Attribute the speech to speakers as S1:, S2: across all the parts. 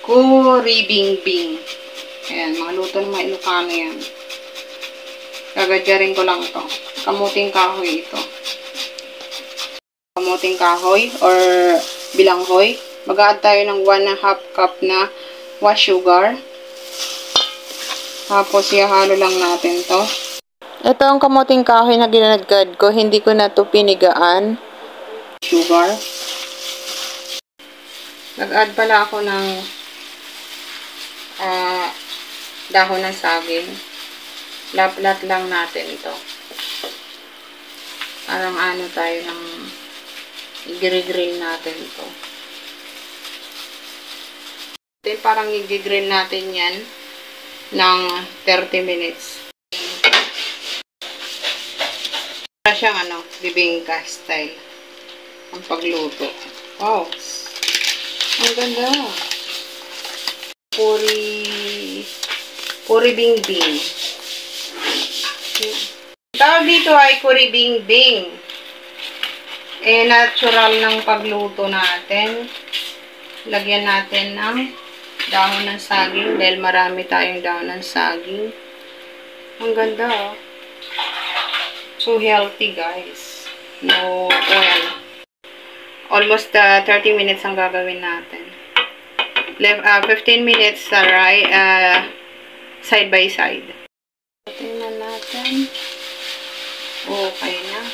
S1: Kuribingbing. Ayan, mga luto ng mga Ilocano yan. Gagadyarin ko lang ito. Kamuting kahoy ito. Kamuting kahoy or bilanghoy. Mag-add tayo ng 1/2 cup na wash sugar. Tapos, ihalo lang natin to. Ito ang kamuting kahoy na ginagad ko. Hindi ko na to pinigaan. Sugar. Nag-add pala ako ng dahon ng saging. Laplat lang natin ito. Parang ano tayo ng i-grill natin ito. Then, parang i-grill natin yan ng 30 minutes. Para siyang bibingka style ang pagluto. Wow! Ang ganda! Kuribingbing. Tawag dito ay kuribingbing. Natural ng pagluto natin. Lagyan natin ng dahon ng saging dahil marami tayong dahon ng saging. Ang ganda, oh. So healthy, guys. No oil. Almost 30 minutes ang gagawin natin. 15 minutes side by side. Tingnan natin. Okay na.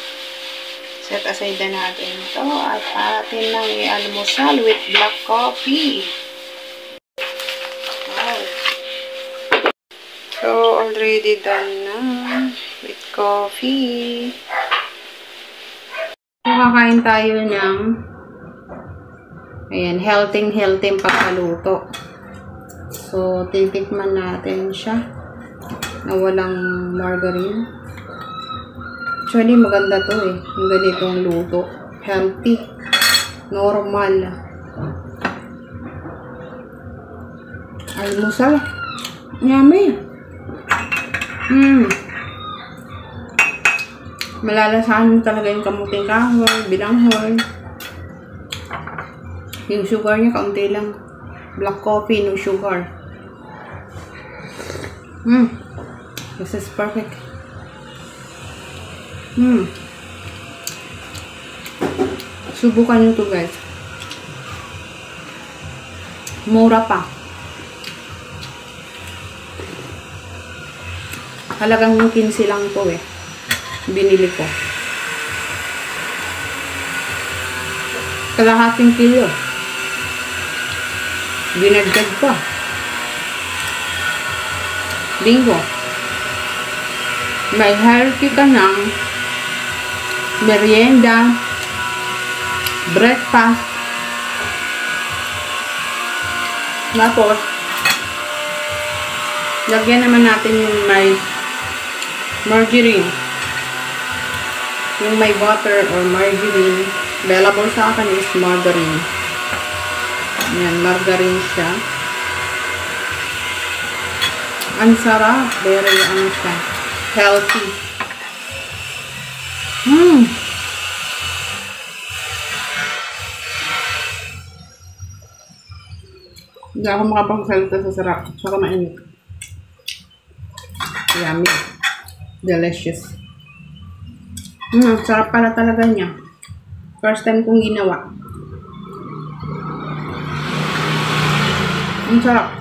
S1: Set aside na natin ito at atin nang i-almusal with black coffee. Wow. So, already done na with coffee. Kakain tayo ng healthy pagkaluto. So, titikman natin siya na walang margarine. Actually, maganda to eh. Yung ganitong luto. Healthy. Normal. Almusal. Yummy. Malalasahan mo talaga yung kamuting kahoy, bilanghoy. Yung sugar niya, kaunti lang. Black coffee, no sugar. This is perfect. Subukan nyo to, guys. Mura pa. Halagang 15 lang to eh. Binili ko. Kalahating kilo. Binagdag pa. Bingo. May healthy ka ng merienda, breakfast. Tapos, lagyan naman natin yung may margarine. Yung may butter or margarine. Available sa akin is margarine. Ayan, margarine siya. Ang sarap. Very siya. Healthy. Hindi ako makapagsalita sa sarap. Saka mainit. Yummy. Delicious. Sarap pala talaga niya. First time kong ginawa. Ang sarap.